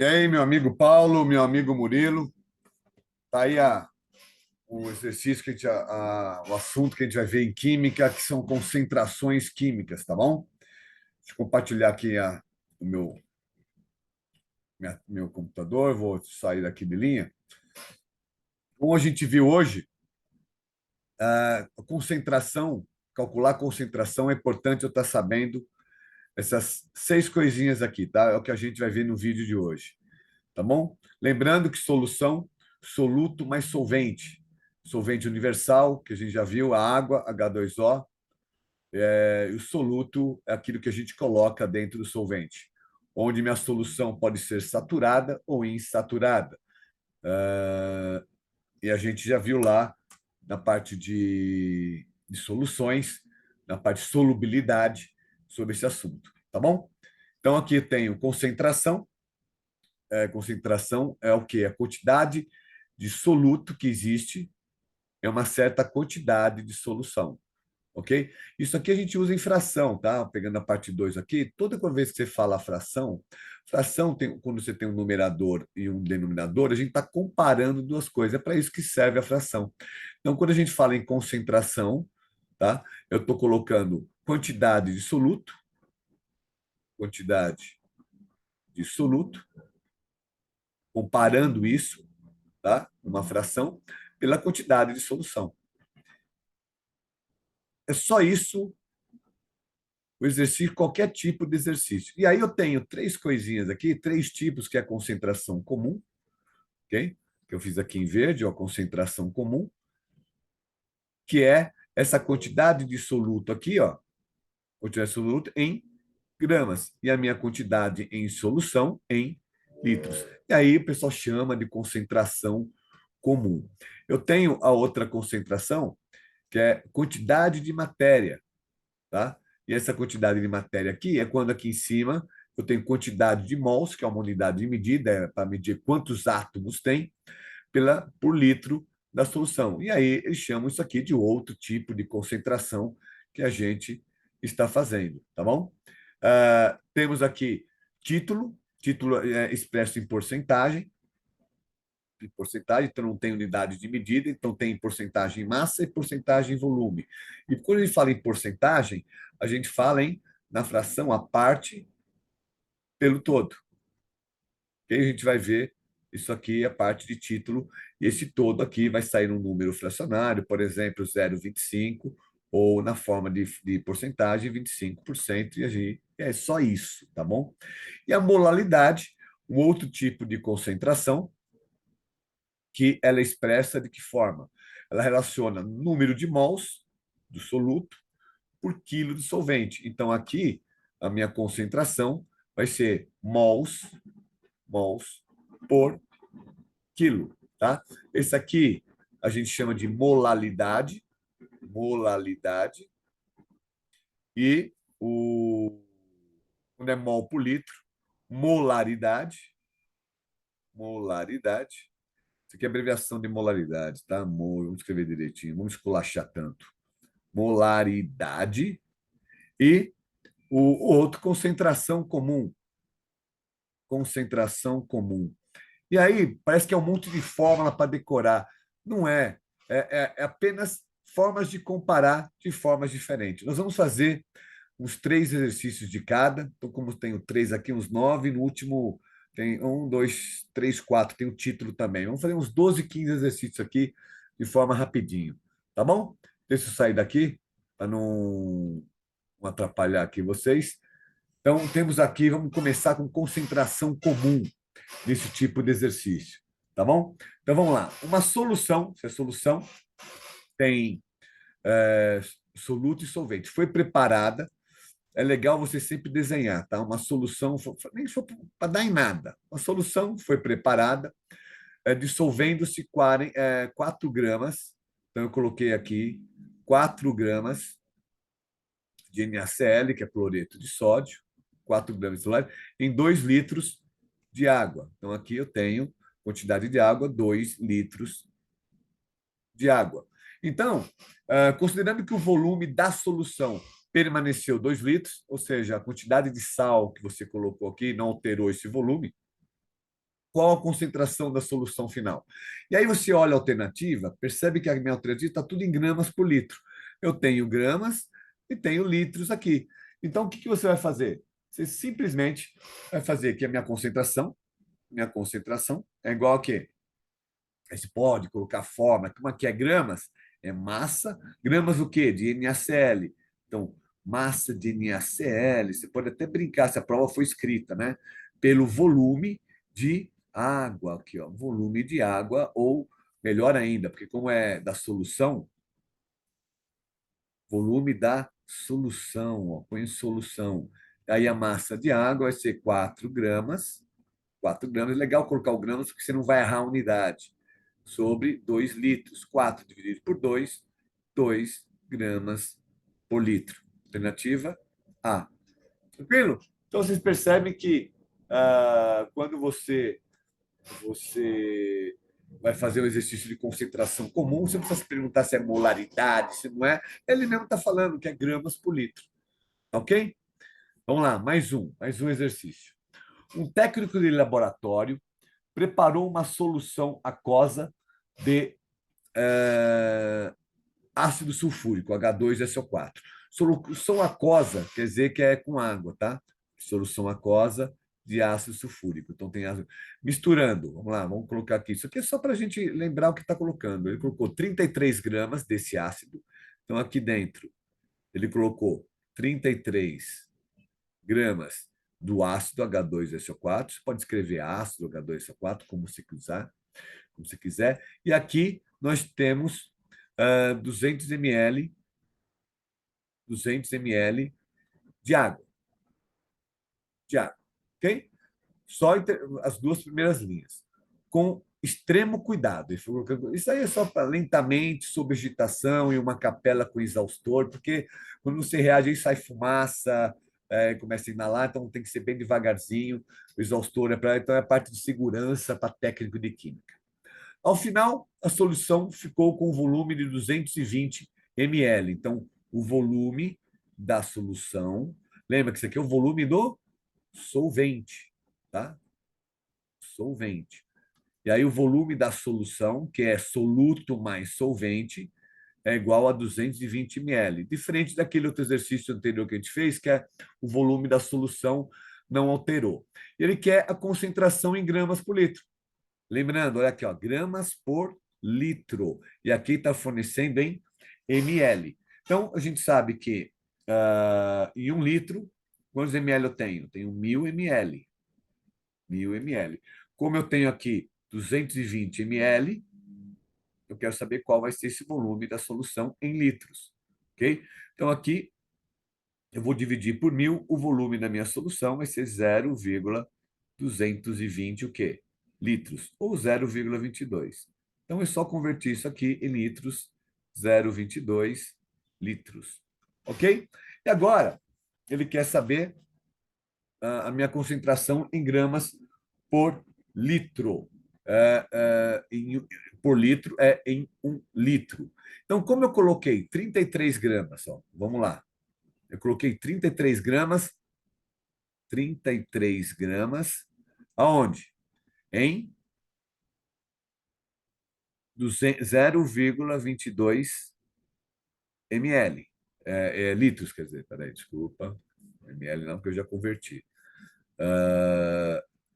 E aí, meu amigo Paulo, meu amigo Murilo, tá aí o exercício que o assunto que a gente vai ver em química, que são concentrações químicas, tá bom? Deixa eu compartilhar aqui o meu computador, vou sair daqui de linha. Como a gente viu hoje, a concentração, calcular a concentração é importante eu estar sabendo essas seis coisinhas aqui, tá? É o que a gente vai ver no vídeo de hoje. Tá bom? Lembrando que solução, soluto mais solvente. Solvente universal, que a gente já viu, a água, H2O, e o soluto é aquilo que a gente coloca dentro do solvente, onde minha solução pode ser saturada ou insaturada. E a gente já viu lá na parte de soluções, na parte de solubilidade, sobre esse assunto, tá bom? Então, aqui eu tenho concentração, concentração é o quê? A quantidade de soluto que existe é uma certa quantidade de solução, ok? Isso aqui a gente usa em fração, tá? Pegando a parte 2 aqui, toda vez que você fala fração, fração tem, quando você tem um numerador e um denominador, a gente está comparando duas coisas, é para isso que serve a fração. Então, quando a gente fala em concentração, tá? Eu estou colocando quantidade de soluto, comparando isso, tá? Uma fração, pela quantidade de solução. É só isso o exercício, qualquer tipo de exercício. E aí eu tenho três coisinhas aqui, três tipos, que é a concentração comum, ok? Que eu fiz aqui em verde, ó, a concentração comum, que é essa quantidade de soluto aqui, ó, quantidade de soluto em gramas, e a minha quantidade em solução em litros. E aí o pessoal chama de concentração comum. Eu tenho a outra concentração, que é quantidade de matéria, tá? E essa quantidade de matéria aqui é quando aqui em cima eu tenho quantidade de mols, que é uma unidade de medida, é para medir quantos átomos tem por litro da solução. E aí eles chamam isso aqui de outro tipo de concentração que a gente está fazendo, tá bom? Temos aqui título é expresso em porcentagem, então não tem unidade de medida, então tem porcentagem em massa e porcentagem em volume. E quando a gente fala em porcentagem, a gente fala na fração a parte pelo todo. E aí a gente vai ver isso aqui, a parte de título, e esse todo aqui vai sair um número fracionário, por exemplo, 0,25, ou na forma de porcentagem, 25%, e a gente, é só isso, tá bom? E a molalidade, um outro tipo de concentração, que ela é expressa de que forma? Ela relaciona número de mols do soluto por quilo de solvente. Então, aqui, a minha concentração vai ser mols por quilo, tá? Esse aqui a gente chama de molalidade, e quando é mol por litro, molaridade, molaridade. Isso aqui é abreviação de molaridade, tá? Vamos escrever direitinho, vamos esculachar tanto. Molaridade e o outro, concentração comum. Concentração comum. E aí, parece que é um monte de fórmula para decorar. Não é. É apenas formas de comparar de formas diferentes. Nós vamos fazer uns três exercícios de cada. Então, como tenho três aqui, uns nove. No último, tem um, dois, três, quatro. Tem o título também. Vamos fazer uns 12, 15 exercícios aqui de forma rapidinho. Tá bom? Deixa eu sair daqui para não atrapalhar aqui vocês. Então, temos aqui, vamos começar com concentração comum desse tipo de exercício, tá bom? Então, vamos lá. Uma solução, se a solução tem é, soluto e solvente, foi preparada, é legal você sempre desenhar, tá? Uma solução, nem foi para dar em nada. Uma solução foi preparada, dissolvendo-se 4 gramas, então eu coloquei aqui 4 gramas de NaCl, que é cloreto de sódio, 4 gramas de celular, em 2 litros de água. Então, aqui eu tenho quantidade de água, 2 litros de água. Então, considerando que o volume da solução permaneceu 2 litros, ou seja, a quantidade de sal que você colocou aqui não alterou esse volume, qual a concentração da solução final. E aí você olha a alternativa, percebe que a minha alternativa está tudo em gramas por litro. Eu tenho gramas e tenho litros aqui. Então, o que você vai fazer? Você simplesmente vai fazer que a minha concentração é igual a quê? Aí você pode colocar forma, como aqui é gramas, é massa, gramas o quê? De NaCl. Então, massa de NaCl, você pode até brincar se a prova foi escrita, né? Pelo volume de água, aqui, ó, volume de água, ou melhor ainda, porque como é da solução, volume da solução, ó, põe em solução. Aí a massa de água vai ser 4 gramas. 4 gramas, é legal colocar o gramas, porque você não vai errar a unidade. Sobre 2 litros. 4 dividido por 2, 2 gramas por litro. Alternativa A. Tranquilo? Então, vocês percebem que quando você vai fazer o exercício de concentração comum, você não precisa se perguntar se é molaridade, se não é. Ele mesmo está falando que é gramas por litro. Ok? Vamos lá, mais um exercício. Um técnico de laboratório preparou uma solução aquosa de ácido sulfúrico, H2SO4. Solução aquosa quer dizer que é com água, tá? Solução aquosa de ácido sulfúrico. Então tem ácido. Misturando, vamos lá, vamos colocar aqui. Isso aqui é só para a gente lembrar o que está colocando. Ele colocou 33 gramas desse ácido. Então aqui dentro ele colocou 33 gramas do ácido H2SO4. Você pode escrever ácido H2SO4 como você quiser, como você quiser. E aqui nós temos 200 ml, 200 ml de água, de água, ok? Só as duas primeiras linhas, com extremo cuidado. Isso aí é só para lentamente, sob agitação, e uma capela com exaustor, porque quando você reage, aí sai fumaça, começa a inalar, então tem que ser bem devagarzinho. O exaustor então é a parte de segurança para técnico de química. Ao final, a solução ficou com um volume de 220 ml. Então, o volume da solução, lembra que isso aqui é o volume do solvente, tá? Solvente. E aí o volume da solução, que é soluto mais solvente, é igual a 220 ml. Diferente daquele outro exercício anterior que a gente fez, que é o volume da solução não alterou. Ele quer a concentração em gramas por litro. Lembrando, olha aqui, ó, gramas por litro. E aqui está fornecendo em ml. Então, a gente sabe que em 1 litro, quantos ml eu tenho? Tenho 1.000 ml. 1.000 ml. Como eu tenho aqui 220 ml, eu quero saber qual vai ser esse volume da solução em litros. Ok? Então, aqui eu vou dividir por 1.000, o volume da minha solução vai ser 0,220 o quê? Litros, ou 0,22. Então, é só converter isso aqui em litros, 0,22 litros. Ok? E agora, ele quer saber a minha concentração em gramas por litro. Por litro é em 1 litro. Então, como eu coloquei 33 gramas, ó, vamos lá. Eu coloquei 33 gramas, 33 gramas, aonde? Em 0,22 ml. Litros, quer dizer, peraí, desculpa. Ml não, porque eu já converti.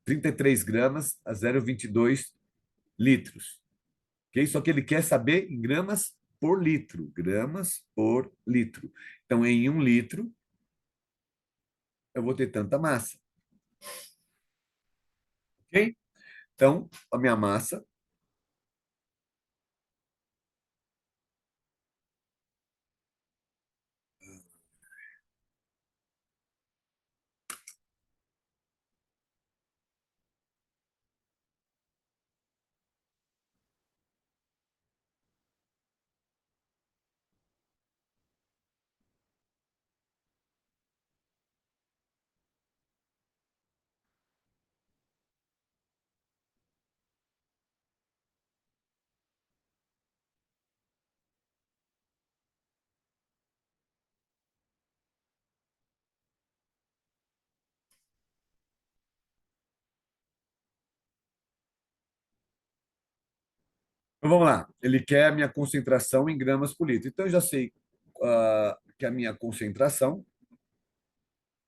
33 gramas a 0,22 litros. Okay? Só que ele quer saber em gramas por litro. Gramas por litro. Então, em 1 litro, eu vou ter tanta massa. Ok? Então, a minha massa Então, vamos lá. Ele quer a minha concentração em gramas por litro. Então, eu já sei que a minha concentração,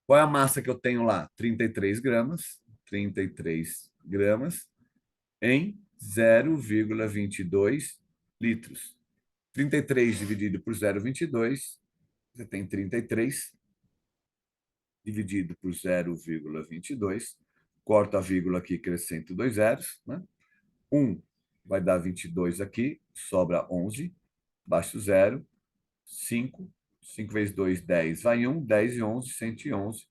qual é a massa que eu tenho lá? 33 gramas. 33 gramas em 0,22 litros. 33 dividido por 0,22, você tem 33 dividido por 0,22. Corto a vírgula aqui, acrescento dois zeros, né? 1 vai dar 22 aqui, sobra 11, baixo zero, 5. 5 vezes 2, 10, vai 1, 10 e 11, 111.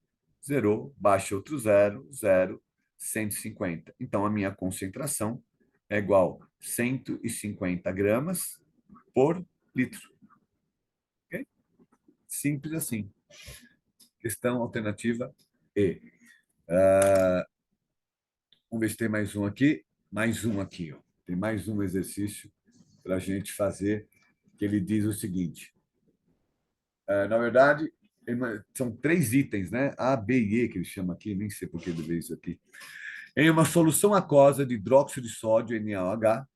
Zerou, baixa outro zero, 0, 150. Então, a minha concentração é igual a 150 gramas por litro. Ok? Simples assim. Questão alternativa E. Vamos ver se tem mais um aqui. Mais um aqui. Ó. Tem mais um exercício para a gente fazer, que ele diz o seguinte. Na verdade, são três itens, né? A, B e E, que ele chama aqui, nem sei por que ele veio isso aqui. Em uma solução aquosa de hidróxido de sódio, NaOH,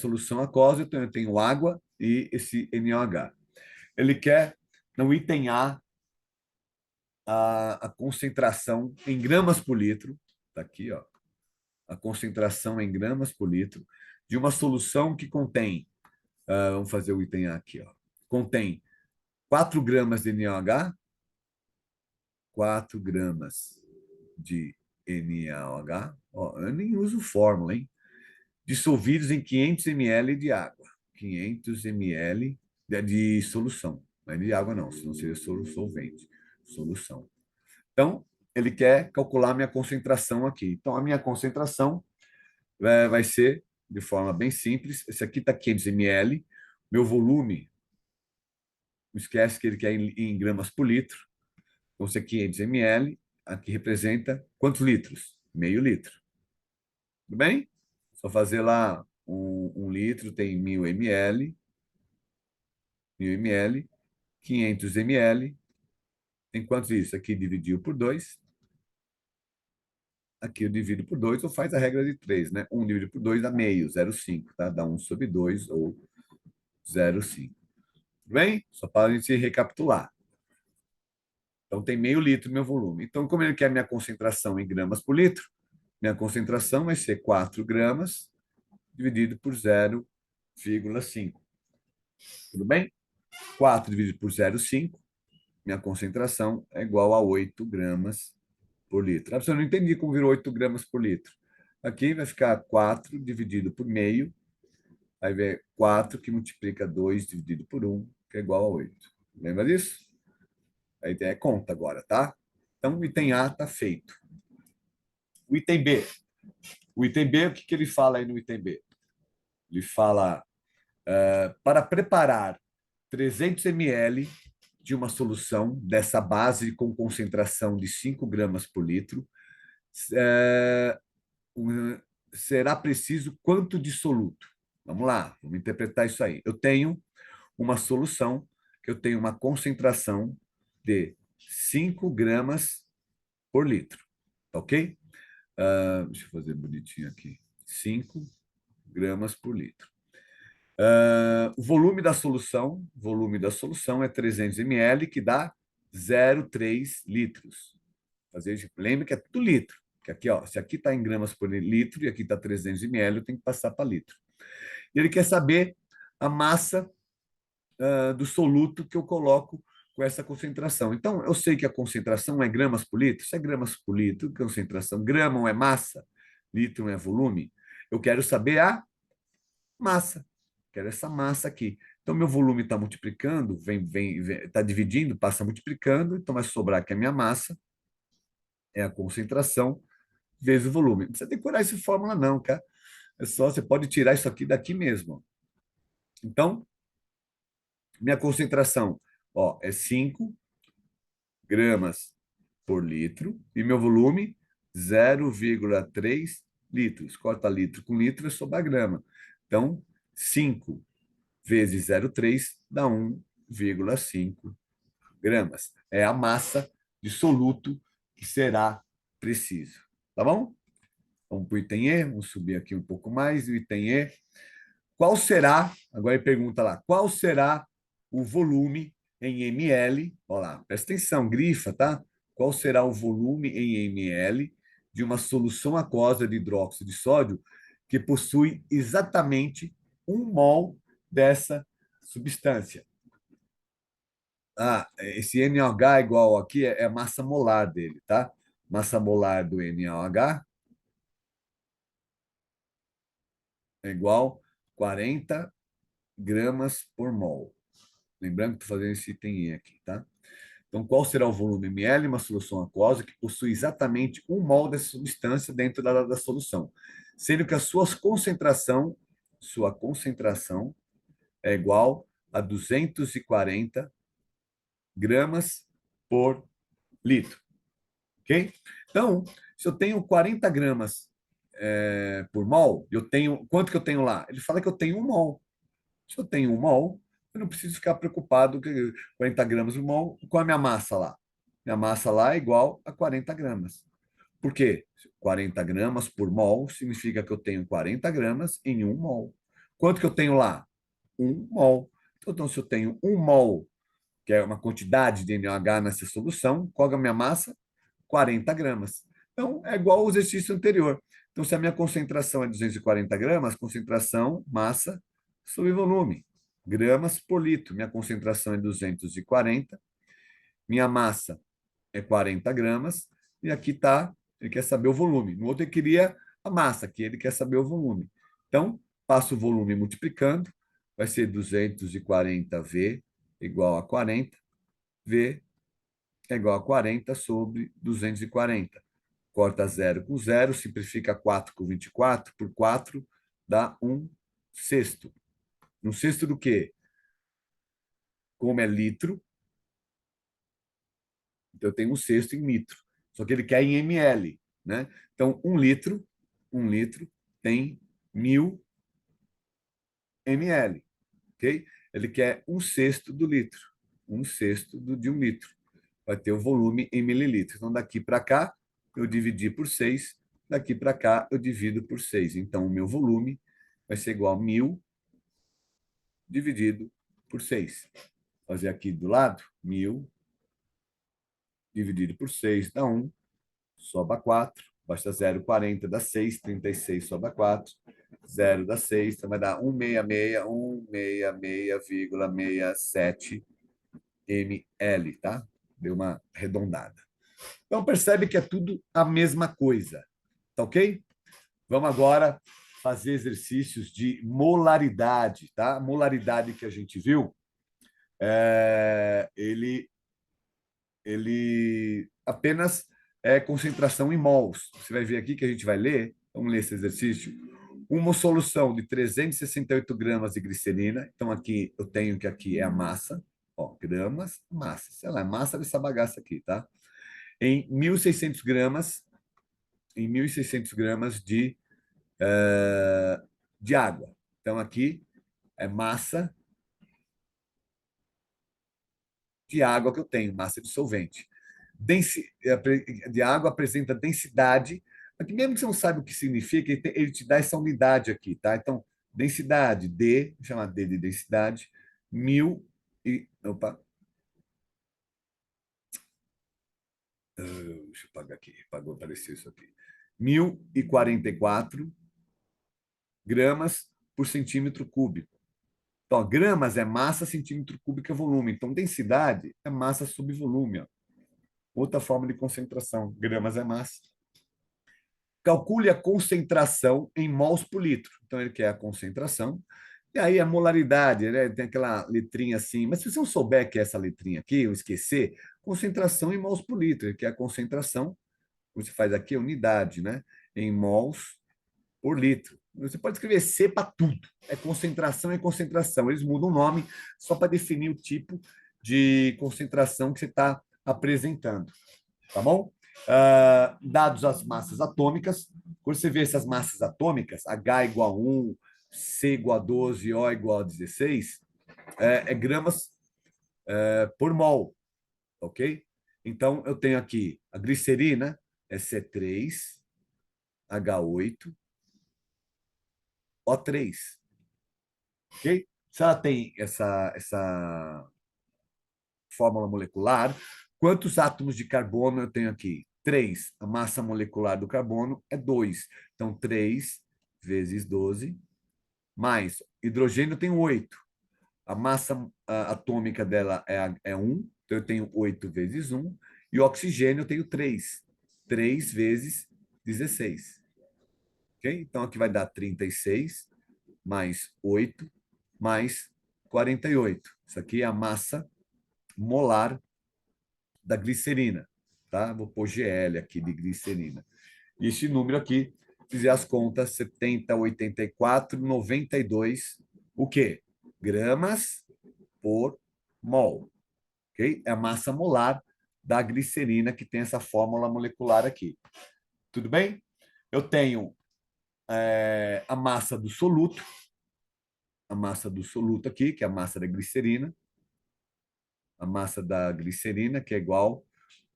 solução aquosa, então eu tenho água e esse NaOH. Ele quer, no item A, a concentração em gramas por litro, está aqui, ó, a concentração em gramas por litro de uma solução que contém, vamos fazer o item A aqui, ó, contém 4 gramas de NaOH, 4 gramas de NaOH, ó, eu nem uso fórmula, hein? Dissolvidos em 500 ml de água. 500 ml de solução. Não é de água, não, senão seria solvente. Solução. Então, ele quer calcular a minha concentração aqui. Então, a minha concentração vai ser, de forma bem simples, esse aqui está 500 ml, meu volume, não esquece que ele quer em gramas por litro, então, esse aqui é 500 ml, aqui representa quantos litros? Meio litro. Tudo bem? Só fazer lá um litro tem 1000 ml, 500 ml, tem quantos isso? Aqui dividiu por 2, aqui eu divido por 2, ou faz a regra de 3, né? 1 dividido por 2 dá meio, 0,5, tá? Dá 1/2 ou 0,5. Tudo bem? Só para a gente recapitular. Então, tem meio litro meu volume. Então, como ele quer minha concentração em gramas por litro, minha concentração vai ser 4 gramas dividido por 0,5. Tudo bem? 4 dividido por 0,5, minha concentração é igual a 8 gramas por litro. Eu não entendi como virou 8 gramas por litro. Aqui vai ficar 4 dividido por meio, aí vem 4 que multiplica 2 dividido por 1, que é igual a 8. Lembra disso? Aí é conta agora, tá? Então, o item A está feito. O item B. O item B, o que ele fala aí no item B? Ele fala, para preparar 300 ml de uma solução dessa base com concentração de 5 gramas por litro, será preciso quanto de soluto? Vamos lá, vamos interpretar isso aí. Eu tenho uma solução que eu tenho uma concentração de 5 gramas por litro, ok? Deixa eu fazer bonitinho aqui. 5 gramas por litro. O volume da solução é 300 ml, que dá 0,3 litros. Lembre que é tudo litro. Que aqui, ó, se aqui está em gramas por litro e aqui está 300 ml, eu tenho que passar para litro. E ele quer saber a massa do soluto que eu coloco com essa concentração. Então, eu sei que a concentração é gramas por litro. Se é gramas por litro, concentração, grama é massa, litro é volume. Eu quero saber a massa. Quero essa massa aqui. Então, meu volume está multiplicando, está dividindo, passa multiplicando, então vai sobrar que a minha massa é a concentração vezes o volume. Não precisa decorar essa fórmula, não, cara. É só, você pode tirar isso aqui daqui mesmo. Então, minha concentração, ó, é 5 gramas por litro e meu volume 0,3 litros. Corta litro com litro é sobre a grama. Então, 5 vezes 0,3 dá 1,5 gramas. É a massa de soluto que será preciso. Tá bom? Vamos para o item E, vamos subir aqui um pouco mais, o item E. Qual será, agora ele pergunta lá, qual será o volume em ml? Olha lá, presta atenção, grifa, tá? Qual será o volume em ml de uma solução aquosa de hidróxido de sódio que possui exatamente 1 mol dessa substância? Ah, esse NaOH igual aqui é a massa molar dele, tá? Massa molar do NaOH é igual 40 gramas por mol. Lembrando que estou fazendo esse item E aqui, tá? Então, qual será o volume ml de uma solução aquosa que possui exatamente 1 mol dessa substância dentro da solução, sendo que a sua concentração é igual a 240 gramas por litro, ok? Então, se eu tenho 40 gramas por mol, eu tenho quanto que eu tenho lá? Ele fala que eu tenho 1 mol. Se eu tenho 1 mol, eu não preciso ficar preocupado que 40 gramas por mol com a minha massa lá. Minha massa lá é igual a 40 gramas. Por quê? 40 gramas por mol significa que eu tenho 40 gramas em 1 mol. Quanto que eu tenho lá? 1 mol. Então, se eu tenho 1 mol, que é uma quantidade de NaOH nessa solução, qual é a minha massa? 40 gramas. Então, é igual ao exercício anterior. Então, se a minha concentração é 240 gramas, concentração, massa, sobre volume, gramas por litro. Minha concentração é 240, minha massa é 40 gramas, e aqui está, ele quer saber o volume. No outro, ele queria a massa, aqui ele quer saber o volume. Então, passo o volume multiplicando, vai ser 240V igual a 40, V é igual a 40 sobre 240. Corta 0 com 0, simplifica 4 com 24, por 4 dá 1/6. 1/6 do quê? Como é litro, então eu tenho 1/6 em litro. Só que ele quer em ml, né? Então, 1 litro tem 1.000 ml, ok? Ele quer 1/6 do litro, 1/6 de 1 litro. Vai ter o volume em mililitros. Então, daqui para cá, eu dividi por 6, daqui para cá, eu divido por 6. Então, o meu volume vai ser igual a 1.000 dividido por 6. Vou fazer aqui do lado, 1.000 dividido por 6 dá 1, sobra 4, basta 0,40 dá 6, 36 sobra 4, 0 dá 6, então vai dar 166,67 ml, tá? Deu uma arredondada. Então percebe que é tudo a mesma coisa, tá ok? Vamos agora fazer exercícios de molaridade, tá? A molaridade que a gente viu, ele apenas é concentração em mols. Você vai ver aqui que a gente vai ler, vamos ler esse exercício. Uma solução de 368 gramas de glicerina. Então, aqui eu tenho que aqui é a massa, ó, gramas, massa, sei lá, é massa dessa bagaça aqui, tá? Em 1.600 gramas, em 1.600 gramas de água. Então, aqui é massa de água que eu tenho, massa dissolvente. De água apresenta densidade, aqui mesmo que você não saiba o que significa, ele te dá essa unidade aqui, tá? Então, densidade, D, vou chamar D de densidade, 1.000 e... Opa, deixa eu pagar aqui, pagou, apareceu isso aqui. 1.044 gramas por centímetro cúbico. Então, gramas é massa, centímetro cúbico é volume. Então, densidade é massa sobre volume. Ó. Outra forma de concentração. Gramas é massa. Calcule a concentração em mols por litro. Então, ele quer a concentração. E aí, a molaridade, né? Tem aquela letrinha assim. Mas se você não souber que é essa letrinha aqui, ou esquecer, concentração em mols por litro. Ele quer a concentração, você faz aqui a unidade, né? Em mols por litro. Você pode escrever C para tudo. É concentração, é concentração. Eles mudam o nome só para definir o tipo de concentração que você está apresentando. Tá bom? Dados as massas atômicas. Quando você vê essas massas atômicas, H igual a 1, C igual a 12, O igual a 16, é gramas por mol, ok? Então, eu tenho aqui a glicerina, é C3, H8O3. Ok? Se ela tem essa fórmula molecular, quantos átomos de carbono eu tenho aqui? 3. A massa molecular do carbono é 2. Então, 3 vezes 12, mais hidrogênio eu tenho 8. A massa atômica dela é 1, então eu tenho 8 vezes 1. E o oxigênio eu tenho 3. 3 vezes 16. Ok? Então, aqui vai dar 36 mais 8 mais 48. Isso aqui é a massa molar da glicerina. Tá? Vou pôr GL aqui de glicerina. E esse número aqui, fizer as contas, 70, 84, 92, o quê? Gramas por mol. Ok? É a massa molar da glicerina que tem essa fórmula molecular aqui. Tudo bem? Eu tenho a massa do soluto, aqui, que é a massa da glicerina, a massa da glicerina, que é igual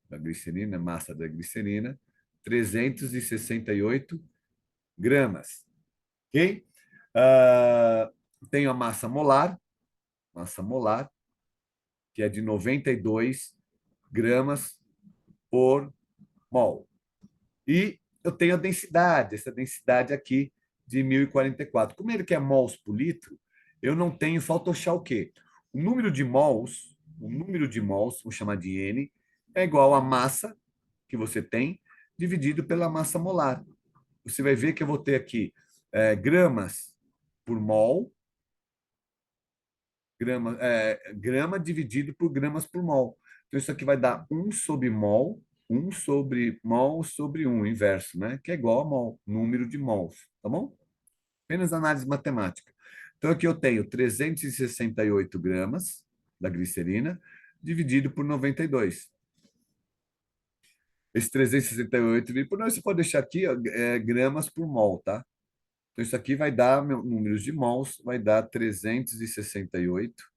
da glicerina, massa da glicerina, 368 gramas. Ok? Tenho a massa molar, que é de 92 gramas por mol. E eu tenho a densidade, essa densidade aqui de 1044. Como ele quer mols por litro, eu não tenho, falta achar o quê? O número de mols, vou chamar de N, é igual à massa que você tem, dividido pela massa molar. Você vai ver que eu vou ter aqui gramas por mol, grama dividido por gramas por mol. Então, isso aqui vai dar 1 sobre mol sobre 1, inverso, né? Que é igual a mol, número de mols, tá bom? Apenas análise matemática. Então, aqui eu tenho 368 gramas da glicerina dividido por 92. Esse 368 dividido por 9, você pode deixar aqui ó, gramas por mol, tá? Então, isso aqui vai dar, números de mols, vai dar 368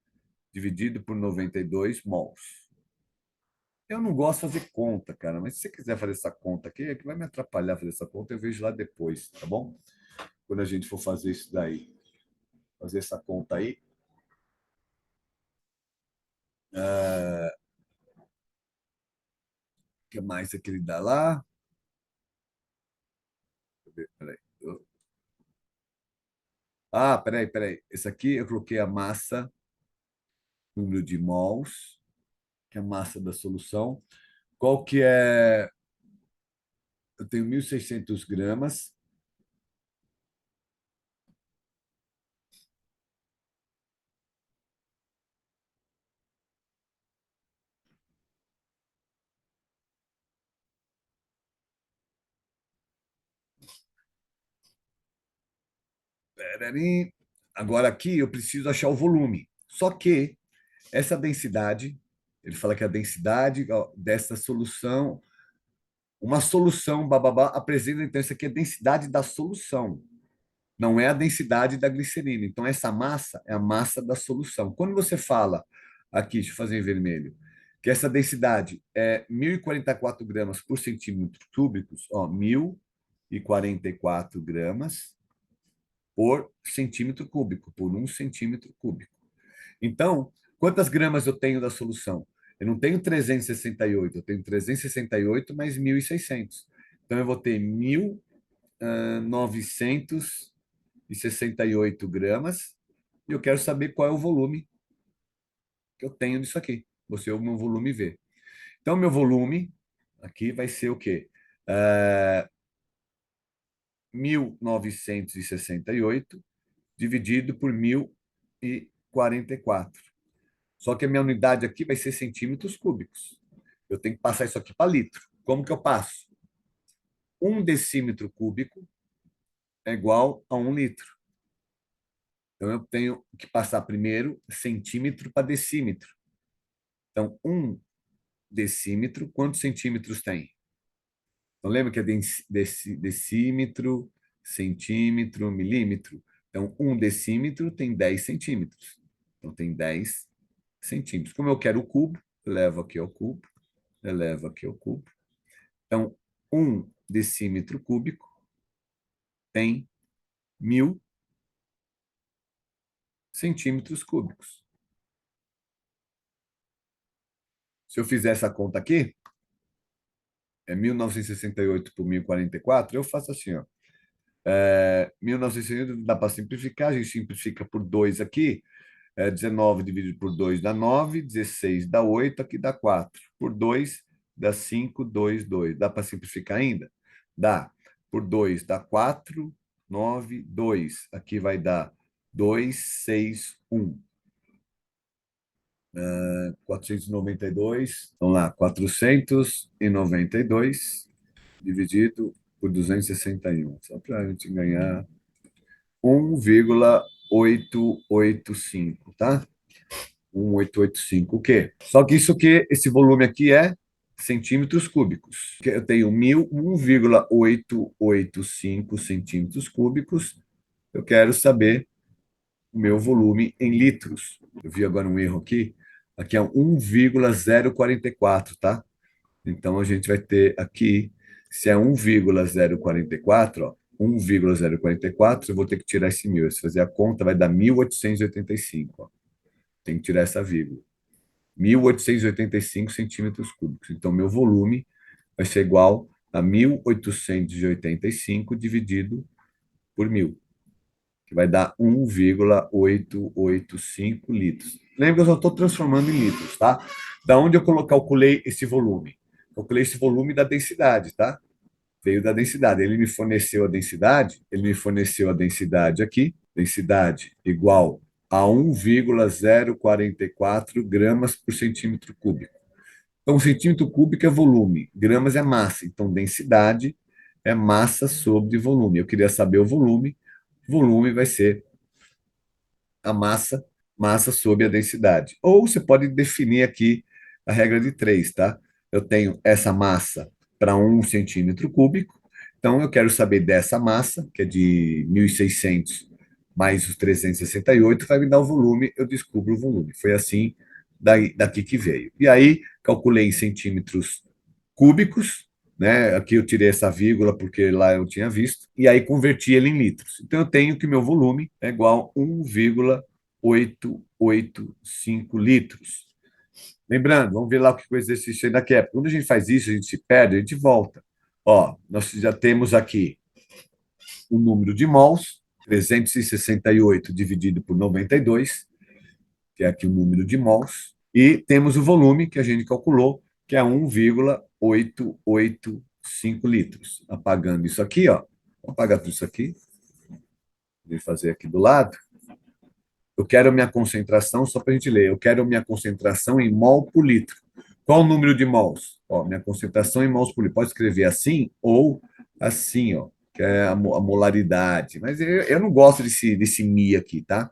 dividido por 92 mols. Eu não gosto de fazer conta, cara, mas se você quiser fazer essa conta aqui, é que vai me atrapalhar fazer essa conta, eu vejo lá depois, tá bom? Quando a gente for fazer isso daí, fazer essa conta aí. O que mais é que ele dá lá? Peraí. Peraí. Esse aqui eu coloquei a massa, número de mols, que é a massa da solução. Qual que é? Eu tenho 1.600 gramas. Peraí. Agora aqui eu preciso achar o volume. Só que essa densidade, ele fala que a densidade dessa solução, uma solução, bababá, apresenta, então, isso aqui é a densidade da solução, não é a densidade da glicerina. Então, essa massa é a massa da solução. Quando você fala, aqui, deixa eu fazer em vermelho, que essa densidade é 1.044 gramas por centímetro cúbicos, ó, 1.044 gramas por centímetro cúbico, por 1 centímetro cúbico. Então, quantas gramas eu tenho da solução? Eu não tenho 368, eu tenho 368 mais 1.600. Então, eu vou ter 1.968 gramas e eu quero saber qual é o volume que eu tenho disso aqui. Você é o meu volume V. Então, meu volume aqui vai ser o quê? 1.968 dividido por 1.044. Só que a minha unidade aqui vai ser centímetros cúbicos. Eu tenho que passar isso aqui para litro. Como que eu passo? 1 decímetro cúbico é igual a 1 litro. Então, eu tenho que passar primeiro centímetro para decímetro. Então, 1 decímetro, quantos centímetros tem? Então, lembra que é decímetro, centímetro, milímetro? Então, 1 decímetro tem 10 centímetros. Então, tem 10 centímetros. Como eu quero o cubo, levo aqui ao cubo, elevo aqui ao cubo. Então, 1 decímetro cúbico tem 1.000 centímetros cúbicos. Se eu fizer essa conta aqui, é 1968 por 1044, eu faço assim, ó. 1968 dá para simplificar, a gente simplifica por 2 aqui, 19 dividido por 2 dá 9, 16 dá 8, aqui dá 4. Por 2 dá 5, 2, 2. Dá para simplificar ainda? Dá. Por 2 dá 4, 9, 2. Aqui vai dar 2, 6, 1. 492. Vamos lá, 492 dividido por 261. Só para a gente ganhar 1,885, tá? 1,885 o quê? Só que isso aqui, esse volume aqui é centímetros cúbicos. Eu tenho 1,885 centímetros cúbicos. Eu quero saber o meu volume em litros. Eu vi agora um erro aqui. Aqui é 1,044, tá? Então a gente vai ter aqui, se é 1,044, ó, 1,044, eu vou ter que tirar esse 1.000. Se fazer a conta, vai dar 1.885. Ó. Tem que tirar essa vírgula. 1.885 centímetros cúbicos. Então, meu volume vai ser igual a 1.885 dividido por 1.000, que vai dar 1,885 litros. Lembra que eu só estou transformando em litros, tá? Da onde eu calculei esse volume? Calculei esse volume da densidade, tá? Veio da densidade. Ele me forneceu a densidade aqui, densidade igual a 1,044 gramas por centímetro cúbico. Então, centímetro cúbico é volume, gramas é massa. Então, densidade é massa sobre volume. Eu queria saber o volume. Volume vai ser a massa, massa sobre a densidade. Ou você pode definir aqui a regra de 3, tá? Eu tenho essa massa para 1 centímetro cúbico, então eu quero saber dessa massa, que é de 1.600 mais os 368, vai me dar o volume, eu descubro o volume. Foi assim daqui que veio. E aí, calculei em centímetros cúbicos, né? Aqui eu tirei essa vírgula porque lá eu tinha visto, e aí converti ele em litros. Então eu tenho que meu volume é igual a 1,885 litros. Lembrando, vamos ver lá o que o exercício ainda quer. Quando a gente faz isso, a gente se perde, a gente volta. Ó, nós já temos aqui o número de mols, 368 dividido por 92, que é aqui o número de mols, e temos o volume que a gente calculou, que é 1,885 litros. Apagando isso aqui, ó. Vou apagar tudo isso aqui. Vou fazer aqui do lado. Eu quero minha concentração, só para a gente ler. Eu quero minha concentração em mol por litro. Qual o número de mols? Ó, minha concentração em mols por litro. Pode escrever assim ou assim, ó, que é a molaridade. Mas eu não gosto desse mi aqui, tá?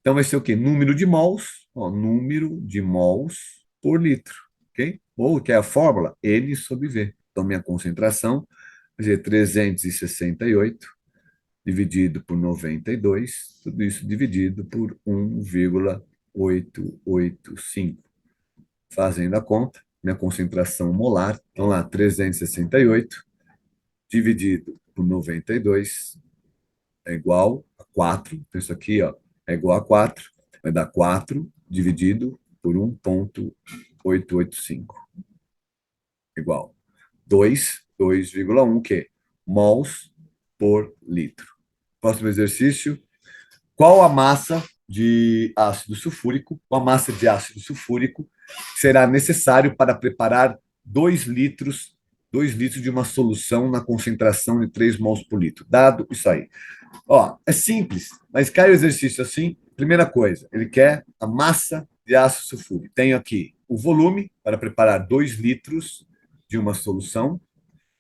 Então vai ser o quê? Número de mols, ó, número de mols por litro, ok? Ou que é a fórmula N sobre V. Então minha concentração vai ser 368 dividido por 92, tudo isso dividido por 1,885. Fazendo a conta, minha concentração molar, então lá, 368 dividido por 92 é igual a 4. Então, isso aqui ó, é igual a 4. Vai dar 4 dividido por 1,885. Igual 2,1 que? Mols por litro. Próximo exercício. Qual a massa de ácido sulfúrico, uma massa de ácido sulfúrico será necessário para preparar 2 litros de uma solução na concentração de 3 mols por litro? Dado isso aí. Ó, é simples, mas cai o exercício assim. Primeira coisa, ele quer a massa de ácido sulfúrico. Tenho aqui o volume para preparar 2 litros de uma solução.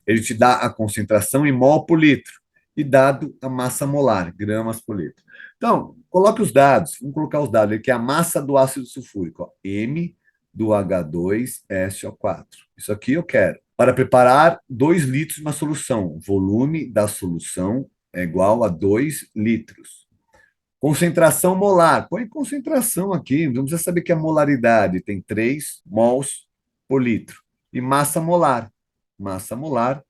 Ele te dá a concentração em mol por litro e dado a massa molar, gramas por litro. Então, coloque os dados. Vamos colocar os dados. Ele quer a massa do ácido sulfúrico, ó, M do H2SO4. Isso aqui eu quero. Para preparar 2 litros de uma solução, volume da solução é igual a 2 litros. Concentração molar. Põe concentração aqui, não precisa saber que a molaridade tem 3 mols por litro. E massa molar. Massa molar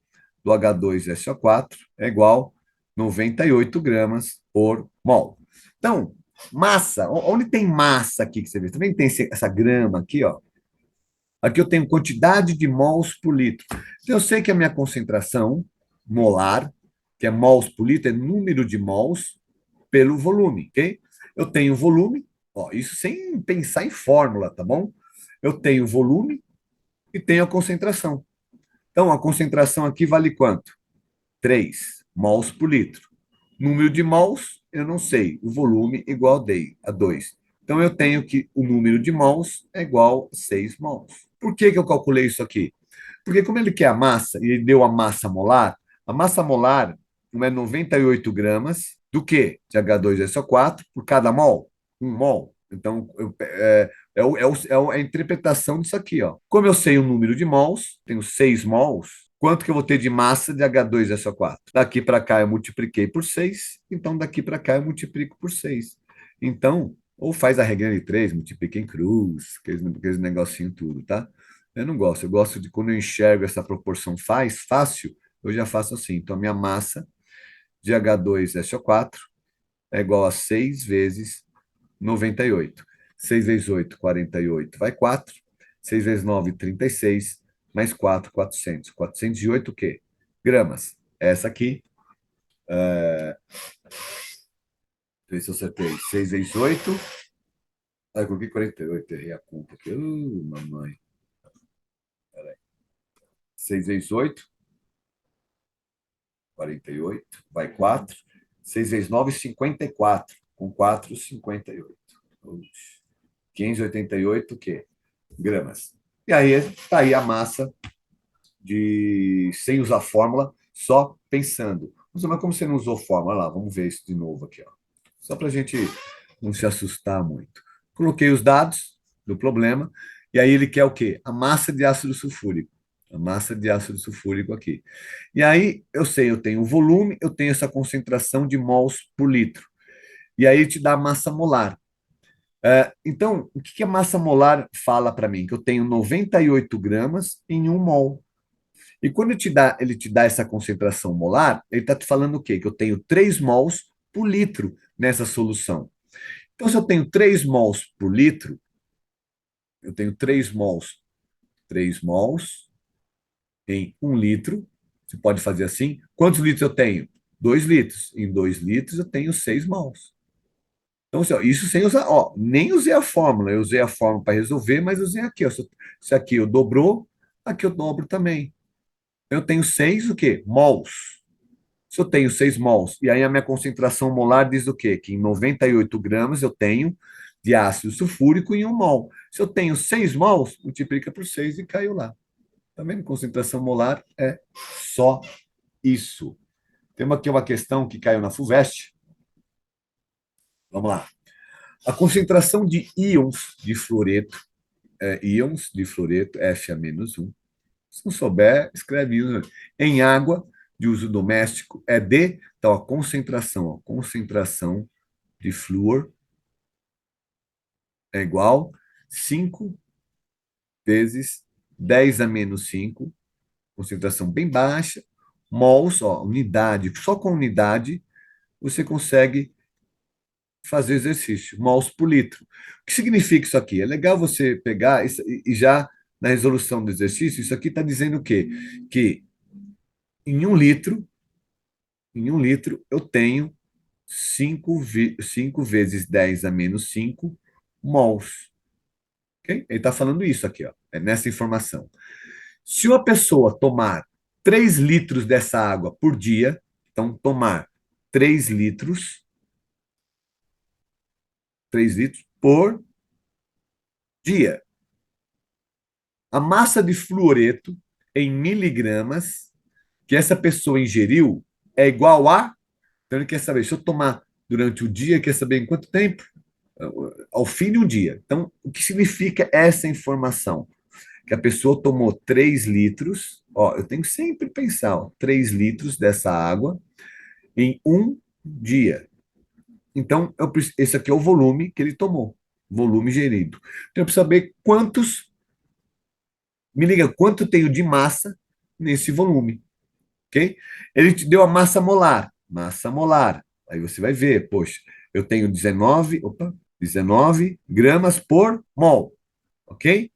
do H2SO4 é igual 98 gramas por mol. Então, massa, onde tem massa aqui que você vê? Também tem essa grama aqui, ó. Aqui eu tenho quantidade de mols por litro. Então, eu sei que a minha concentração molar, que é mols por litro, é número de mols pelo volume, ok? Eu tenho volume, ó, isso sem pensar em fórmula, tá bom? Eu tenho volume e tenho a concentração. Então, a concentração aqui vale quanto? 3 mols por litro. Número de mols, eu não sei. O volume igual a 2. Então, eu tenho que o número de mols é igual a 6 mols. Por que eu calculei isso aqui? Porque como ele quer a massa, e ele deu a massa molar não é 98 gramas do que? De H2SO4 por cada mol? Um mol. Então, é a interpretação disso aqui. Ó. Como eu sei o número de mols, tenho 6 mols, quanto que eu vou ter de massa de H2SO4? Daqui para cá eu multipliquei por 6, então daqui para cá eu multiplico por 6. Então, ou faz a regra de 3, multiplica em cruz, aqueles negocinho tudo, tá? Eu não gosto. Eu gosto de quando eu enxergo essa proporção fácil, eu já faço assim. Então, a minha massa de H2SO4 é igual a 6 vezes 98. 6 vezes 8, 48, vai 4. 6 vezes 9, 36. Mais 4, 400. 408 o quê? Gramas. Essa aqui, deixa eu ver se eu acertei. 6 vezes 8. Ah, eu coloquei 48, errei a conta aqui. Mamãe. 6 vezes 8, 48, vai 4. 6 vezes 9, 54. Com 4, 58. 588 o quê? Gramas. E aí está aí a massa sem usar fórmula, só pensando. Mas como você não usou fórmula? Olha lá, vamos ver isso de novo aqui. Ó. Só para a gente não se assustar muito. Coloquei os dados do problema, e aí ele quer o quê? A massa de ácido sulfúrico. A massa de ácido sulfúrico aqui. E aí, eu sei, eu tenho o volume, eu tenho essa concentração de mols por litro. E aí te dá a massa molar. Então, o que a massa molar fala para mim? Que eu tenho 98 gramas em 1 mol. E quando ele te dá essa concentração molar, ele está te falando o quê? Que eu tenho 3 mols por litro nessa solução. Então, se eu tenho 3 mols por litro, eu tenho 3 mols em 1 litro. Você pode fazer assim. Quantos litros eu tenho? 2 litros. Em 2 litros eu tenho 6 mols. Então, assim, ó, isso sem usar, ó, nem usei a fórmula. Eu usei a fórmula para resolver, mas usei aqui. Ó, se aqui eu dobrou, aqui eu dobro também. Eu tenho 6 o quê? Mols. Se eu tenho 6 mols, e aí a minha concentração molar diz o quê? Que em 98 gramas eu tenho de ácido sulfúrico em 1 mol. Se eu tenho 6 mols, multiplica por 6 e caiu lá. Tá vendo? Concentração molar é só isso. Tem aqui uma questão que caiu na FUVEST. Vamos lá. A concentração de íons de fluoreto, íons de fluoreto, Fa-1. Se não souber, escreve íons. Em água de uso doméstico é de. Então, a concentração de flúor é igual 5 vezes 10 a menos 5, concentração bem baixa, mols, ó, unidade, só com unidade você consegue fazer exercício, mols por litro. O que significa isso aqui? É legal você pegar e já na resolução do exercício, isso aqui está dizendo o quê? Que em 1 litro, eu tenho 5 vezes 10 a menos 5 mols. Okay? Ele está falando isso aqui, ó, é nessa informação. Se uma pessoa tomar 3 litros dessa água por dia, então tomar 3 litros, 3 litros por dia. A massa de fluoreto em miligramas que essa pessoa ingeriu é igual a. Então ele quer saber, se eu tomar durante o dia, quer saber em quanto tempo? Ao fim de um dia. Então, o que significa essa informação? Que a pessoa tomou 3 litros, ó, eu tenho que sempre pensar, ó, 3 litros dessa água em um dia. Então, esse aqui é o volume que ele tomou, volume gerido. Então, eu preciso saber me liga, quanto eu tenho de massa nesse volume, ok? Ele te deu a massa molar. massa molar. Aí você vai ver, poxa, eu tenho 19 gramas por mol, ok?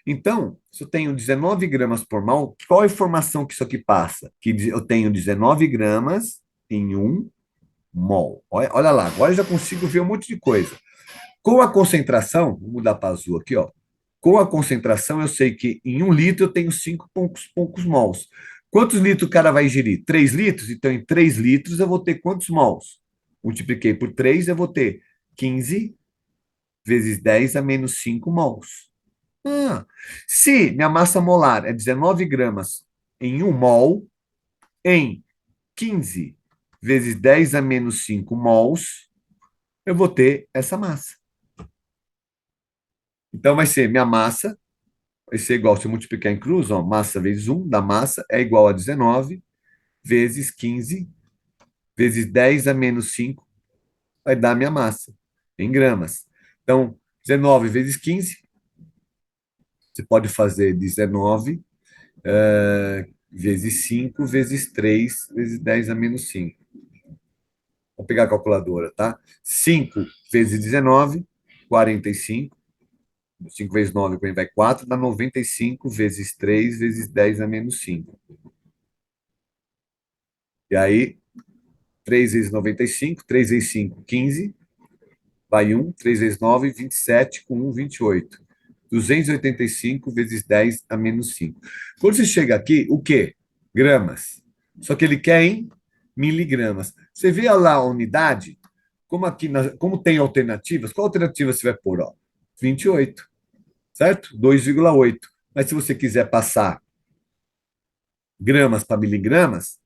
Então, se eu tenho 19 gramas por mol, qual a informação que isso aqui passa? Que eu tenho 19 gramas em 1 mol. Olha lá, agora eu já consigo ver um monte de coisa. Com a concentração, vou mudar para azul aqui, ó. Com a concentração, eu sei que em 1 litro eu tenho 5 poucos mols. Quantos litros o cara vai ingerir? 3 litros? Então, em 3 litros eu vou ter quantos mols? Multipliquei por 3, eu vou ter 15 vezes 10 a menos 5 mols. Ah, se minha massa molar é 19 gramas em 1 mol, em 15 vezes 10 a menos 5 mols, eu vou ter essa massa. Então, vai ser minha massa, vai ser igual, se eu multiplicar em cruz, ó, massa vezes 1 da massa é igual a 19 vezes 15 vezes 10 a menos 5 vai dar a minha massa, em gramas. Então, 19 vezes 15, você pode fazer 19 vezes 5 vezes 3 vezes 10 a menos 5. Vou pegar a calculadora, tá? 5 vezes 19, 45. 5 vezes 9, quando vai 4, dá 95 vezes 3 vezes 10 a menos 5. E aí, 3 vezes 95, 3 vezes 5, 15, vai 1, 3 vezes 9, 27, com 1, 28. 285 vezes 10 a menos 5. Quando você chega aqui, o quê? Gramas. Só que ele quer em miligramas. Você vê lá a unidade? Como aqui, como tem alternativas, qual alternativa você vai pôr? Ó? 28, certo? 2,8. Mas se você quiser passar gramas para miligramas,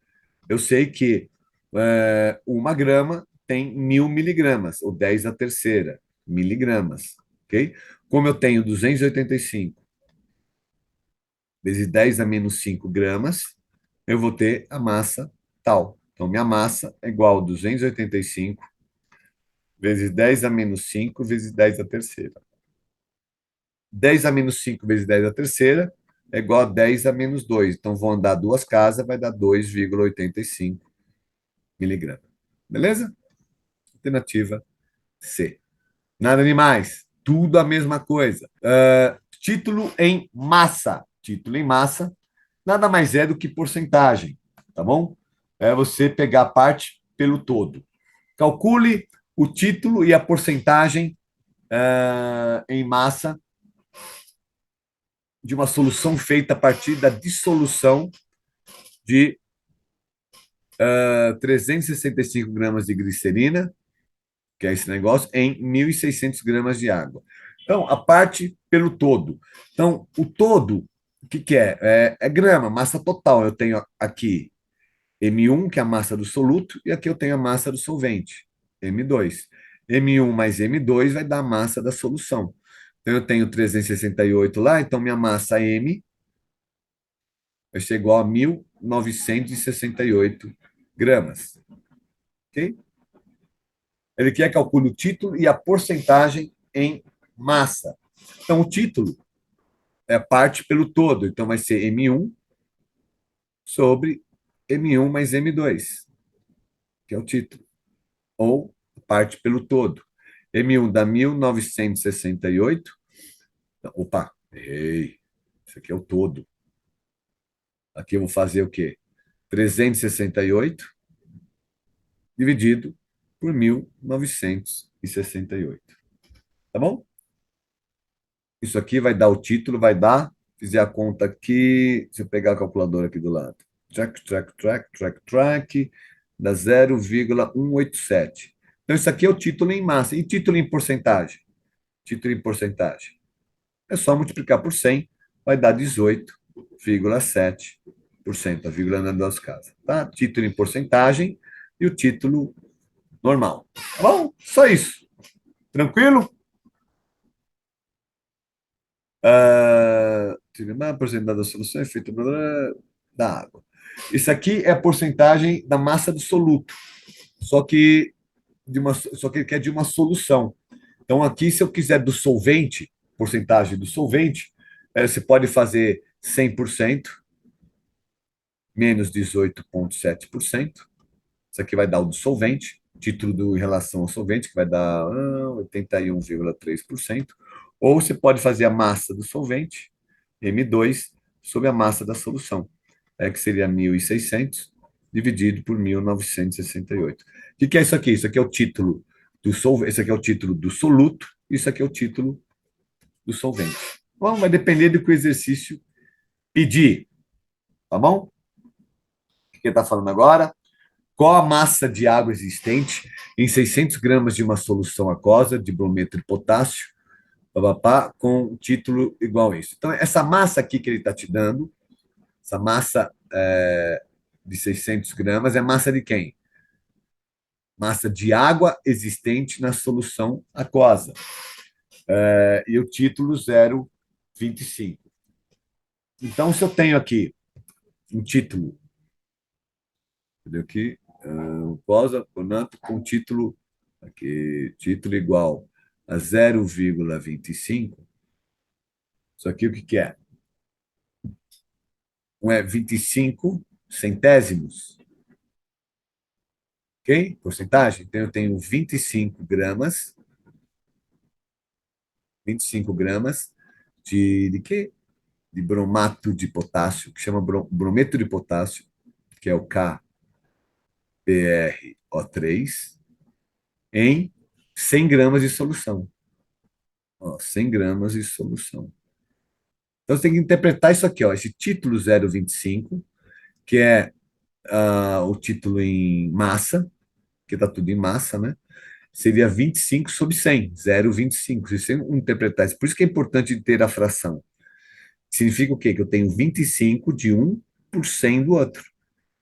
eu sei que 1 grama tem 1.000 miligramas, ou 10 a terceira miligramas, ok? Como eu tenho 285 vezes 10 a menos 5 gramas, eu vou ter a massa tal. Então, minha massa é igual a 285 vezes 10 a menos 5 vezes 10 a terceira. 10 a menos 5 vezes 10 a terceira é igual a 10 a menos 2. Então, vou andar duas casas, vai dar 2,85 miligramas. Beleza? Alternativa C. Nada de mais. Tudo a mesma coisa. Título em massa. Título em massa nada mais é do que porcentagem, tá bom? É você pegar a parte pelo todo. Calcule o título e a porcentagem em massa de uma solução feita a partir da dissolução de 365 gramas de glicerina, que é esse negócio, em 1.600 gramas de água. Então, a parte pelo todo. Então, o todo, o que, que é? É grama, massa total. Eu tenho aqui M1, que é a massa do soluto, e aqui eu tenho a massa do solvente, M2. M1 mais M2 vai dar a massa da solução. Então, eu tenho 368 lá, então minha massa M vai ser igual a 1.968 gramas. Ok? Ele quer calcular o título e a porcentagem em massa. Então, o título é a parte pelo todo. Então, vai ser M1 sobre M1 mais M2, que é o título. Ou parte pelo todo. M1 dá 1.968. Opa, errei. Isso aqui é o todo. Aqui eu vou fazer o quê? 368 dividido por 1.968. Tá bom? Isso aqui vai dar o título, vai dar. Fizer a conta aqui. Deixa eu pegar a calculadora aqui do lado. Track. Dá 0,187. Então, isso aqui é o título em massa. E título em porcentagem? Título em porcentagem. É só multiplicar por 100, vai dar 18,7%. A vírgula nas duas casas. Tá? Título em porcentagem e o título normal. Tá bom? Só isso. Tranquilo? A porcentagem da solução é feita da água. Isso aqui é a porcentagem da massa do soluto, só que é de uma solução. Então, aqui, se eu quiser do solvente, porcentagem do solvente, você pode fazer 100% menos 18,7%, Isso aqui vai dar o do solvente, título em relação ao solvente, que vai dar 81,3%. Ou você pode fazer a massa do solvente, M2, sobre a massa da solução, que seria 1.600 dividido por 1.968. O que é isso aqui? Isso aqui é o título do solvente, esse aqui é o título do soluto, isso aqui é o título do solvente. Bom, vai depender do que o exercício pedir, tá bom? O que ele está falando agora? Qual a massa de água existente em 600 gramas de uma solução aquosa de brometo de potássio, papapá, com um título igual a isso? Então, essa massa aqui que ele está te dando, essa massa de 600 gramas, é massa de quem? Massa de água existente na solução aquosa. E o título 0,25. Então, se eu tenho aqui um título, entendeu? Aqui, aquosa, conato, com título, aqui, título igual a 0,25, isso aqui o que que é? Um é 25 centésimos, ok? Porcentagem. Então, eu tenho 25 gramas de quê? De bromato de potássio, que chama brometo de potássio, que é o KBrO3, em 100 gramas de solução. Ó, 100 gramas de solução. Então, você tem que interpretar isso aqui, ó, esse título 0,25, que é o título em massa, que está tudo em massa, né? Seria 25 sobre 100, 0,25. Se você interpretar isso, por isso que é importante ter a fração. Significa o quê? Que eu tenho 25 de um por 100 do outro.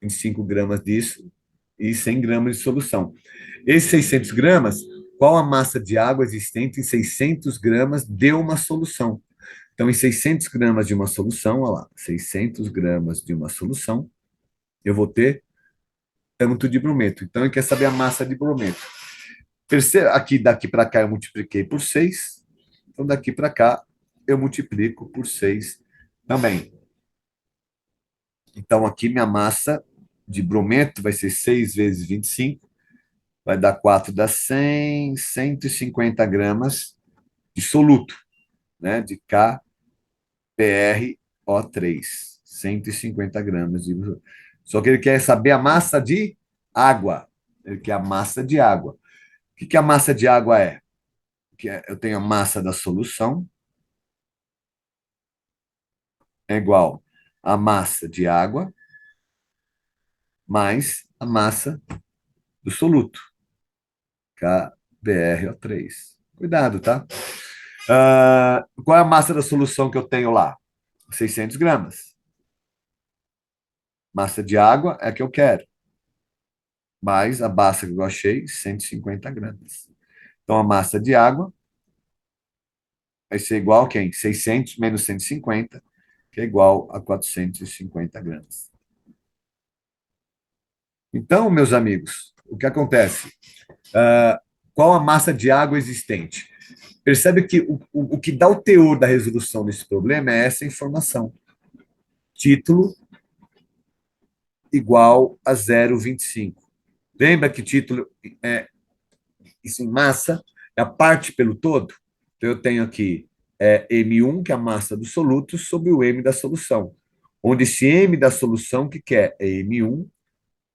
25 gramas disso e 100 gramas de solução. Esses 600 gramas, qual a massa de água existente em 600 gramas de uma solução? Então, em 600 gramas de uma solução, olha lá, 600 gramas de uma solução, eu vou ter tanto de brometo. Então, eu quero saber a massa de brometo. Perceba, aqui, daqui para cá, eu multipliquei por 6. Então, daqui para cá, eu multiplico por 6 também. Então, aqui, minha massa de brometo vai ser 6 vezes 25, vai dar 4, dá 100, 150 gramas de soluto, né? De KBrO3. 150 gramas de. Só que ele quer saber a massa de água. Ele quer a massa de água. O que a massa de água é? Eu tenho a massa da solução, é igual a massa de água mais a massa do soluto, KBrO3. Cuidado, tá? Qual é a massa da solução que eu tenho lá? 600 gramas. Massa de água é a que eu quero. Mais a massa que eu achei, 150 gramas. Então, a massa de água vai ser igual a quem? 600 menos 150, que é igual a 450 gramas. Então, meus amigos, o que acontece? Qual a massa de água existente? Percebe que o que dá o teor da resolução desse problema é essa informação. Título igual a 0,25. Lembra que título é isso em massa, é a parte pelo todo? Então, eu tenho aqui M1, que é a massa do soluto, sobre o M da solução. Onde esse M da solução, que é M1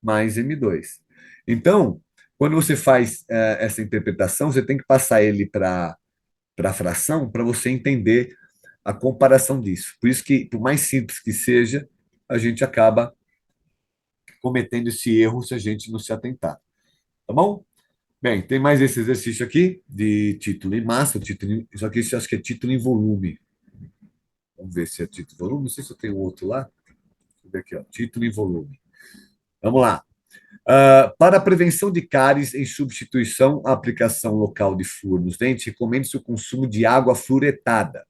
mais M2. Então, quando você faz essa interpretação, você tem que passar ele para a fração para você entender a comparação disso. Por isso que, por mais simples que seja, a gente acaba cometendo esse erro se a gente não se atentar. Tá bom? Bem, tem mais esse exercício aqui de título em massa, isso aqui eu acho que é título em volume. Vamos ver se é título em volume. Não sei se eu tenho outro lá. Deixa eu ver aqui, ó, título em volume. Vamos lá. Para a prevenção de cáries em substituição à aplicação local de flúor nos dentes, recomenda-se o consumo de água fluoretada.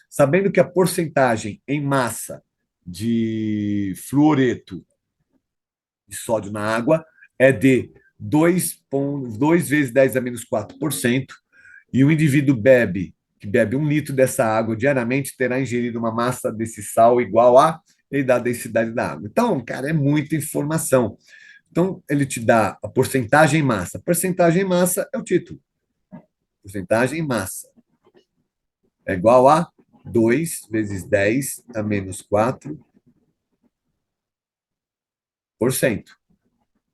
Sabendo que a porcentagem em massa de fluoreto de sódio na água é de 2 vezes 10 a menos 4%, e o indivíduo que bebe 1 litro dessa água diariamente, terá ingerido uma massa desse sal igual a e da densidade da água. Então, cara, é muita informação. Então, ele te dá a porcentagem em massa. Porcentagem em massa é o título. Porcentagem em massa é igual a 2 vezes 10 a menos 4%.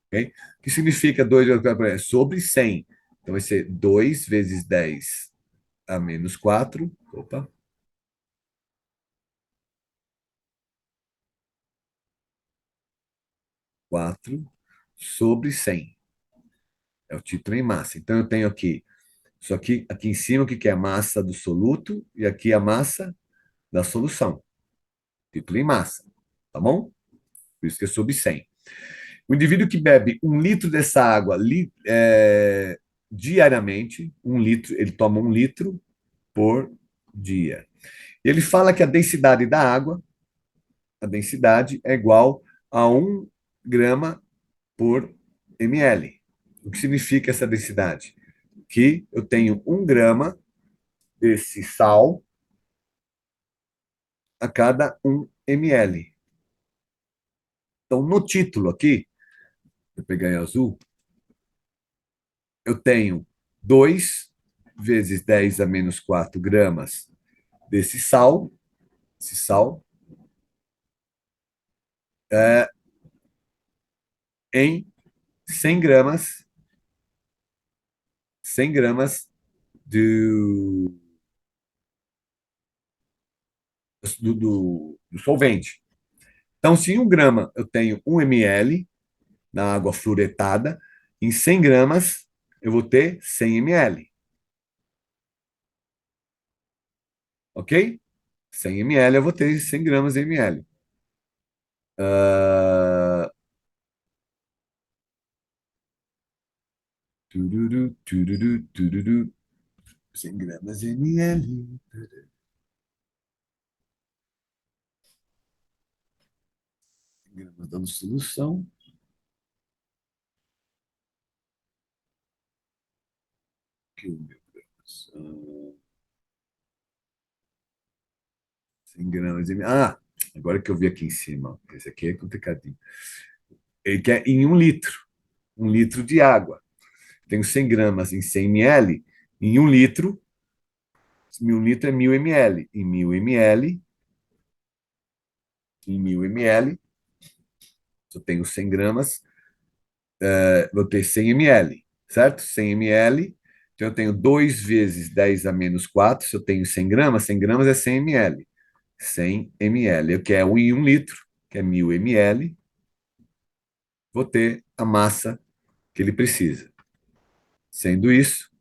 Ok? O que significa 2 vezes 4%? Sobre 100. Então, vai ser 2 vezes 10 a menos 4. Opa, 4 sobre 100. É o título em massa. Então, eu tenho aqui, isso aqui em cima, o que é a massa do soluto, e aqui a massa da solução. Título em massa. Tá bom? Por isso que é sobre 100. O indivíduo que bebe 1 litro dessa água diariamente, 1 litro, ele toma 1 litro por dia. Ele fala que a densidade da água, a densidade é igual a 1 grama por ml. O que significa essa densidade? Que eu tenho 1 grama desse sal a cada 1 ml. Então, no título aqui, vou pegar em azul, eu tenho 2 vezes 10 a menos 4 gramas desse sal, esse sal, em 100 gramas, 100 gramas do, do solvente. Então, se em 1 grama eu tenho 1 ml na água fluoretada, em 100 gramas eu vou ter 100 ml, ok? 100 ml eu vou ter 100 gramas ml. Uh, tururu, tururu, tururu, 100 gramas ml. Gramas dando solução. Que o meu Deus. 100 gramas de. Ah, agora que eu vi aqui em cima. Esse aqui é complicadinho. Ele quer em 1 litro. 1 litro de água. Tenho 100 gramas em 100 ml. Em 1 litro, 1.000 litros é 1.000 ml. Em mil ml, se eu tenho 100 gramas, vou ter 100 ml, certo? 100 ml. Então, eu tenho 2 vezes 10 a menos 4. Se eu tenho 100 gramas, 100 gramas é 100 ml. 100 ml. Eu quero em 1 litro, que é 1.000 ml, vou ter a massa que ele precisa. Sendo isso,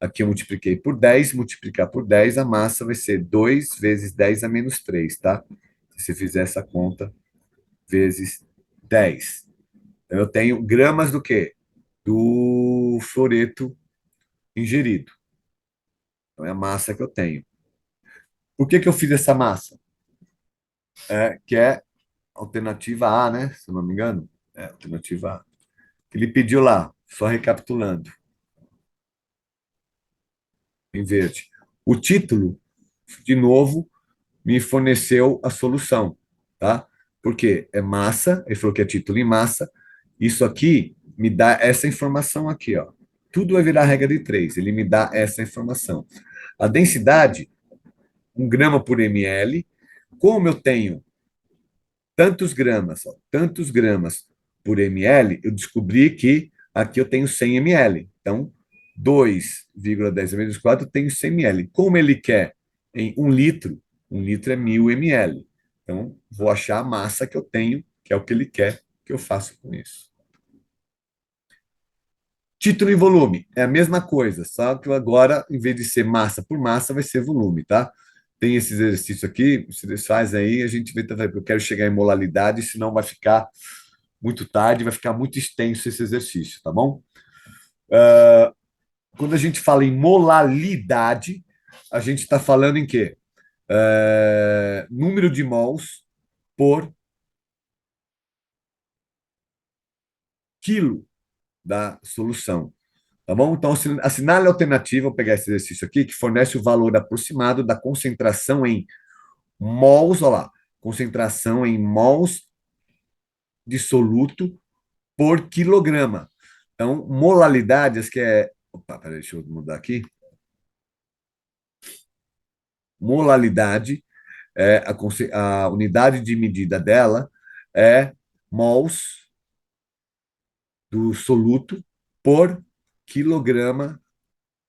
aqui eu multipliquei por 10, multiplicar por 10, a massa vai ser 2 vezes 10 a menos 3, tá? Se você fizer essa conta, vezes 10. Então, eu tenho gramas do quê? Do fluoreto ingerido. Então, é a massa que eu tenho. Por que eu fiz essa massa? Que é alternativa A, né? Se eu não me engano. É, alternativa A. Ele pediu lá, só recapitulando, em verde. O título, de novo, me forneceu a solução, tá? Porque é massa, ele falou que é título em massa. Isso aqui me dá essa informação aqui, ó. Tudo vai virar regra de 3. Ele me dá essa informação. A densidade, 1 grama por ml. Como eu tenho tantos gramas, ó, tantos gramas por ml, eu descobri que aqui eu tenho 100 ml. Então, 2,10 menos 4 eu tenho 100 ml. Como ele quer em 1 litro, 1 litro é 1.000 ml. Então, vou achar a massa que eu tenho, que é o que ele quer que eu faça com isso. Título e volume é a mesma coisa, só que agora, em vez de ser massa por massa, vai ser volume, tá? Tem esse exercício aqui, você faz aí, a gente vê, eu quero chegar em molalidade, senão vai ficar muito tarde, vai ficar muito extenso esse exercício, tá bom? Quando a gente fala em molalidade, a gente está falando em quê? Número de mols por quilo da solução. Tá bom? Então, assinale a alternativa, vou pegar esse exercício aqui, que fornece o valor aproximado da concentração em mols, olha lá, concentração em mols de soluto por quilograma. Então, molalidades, que é. Opa, peraí, deixa eu mudar aqui. Molalidade, a unidade de medida dela é mols do soluto por quilograma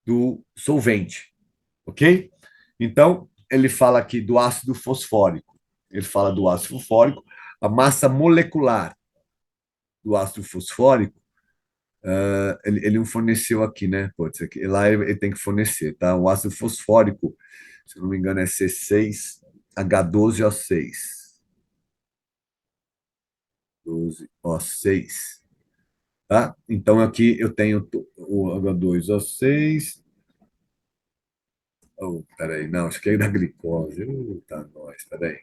do solvente, ok? Então, ele fala aqui do ácido fosfórico. Ele fala do ácido fosfórico, a massa molecular do ácido fosfórico, ele não forneceu aqui, né? Pode ser que lá ele tem que fornecer, tá? O ácido fosfórico, se não me engano, é C6H12O6. 12O6, tá? Então aqui eu tenho o H2O6. Oh, peraí, não, acho que é da glicose. Tá, nós, peraí.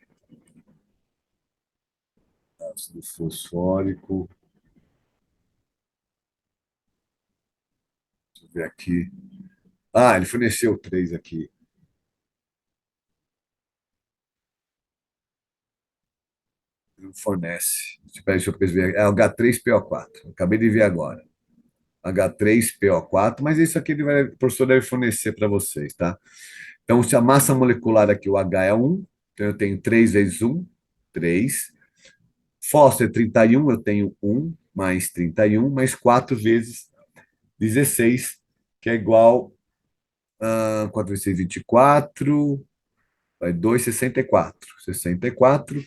Ácido fosfórico, deixa eu ver aqui. Ah, ele forneceu três aqui. Não fornece. Deixa eu ver. É o H3PO4. Acabei de ver agora. H3PO4, mas isso aqui o professor deve fornecer para vocês, tá? Então, se a massa molecular aqui, o H é 1, então eu tenho 3 vezes 1, 3. Fósforo é 31, eu tenho 1 mais 31, mais 4 vezes 16, que é igual a 4 vezes 6, 24, vai 2, 64. 64,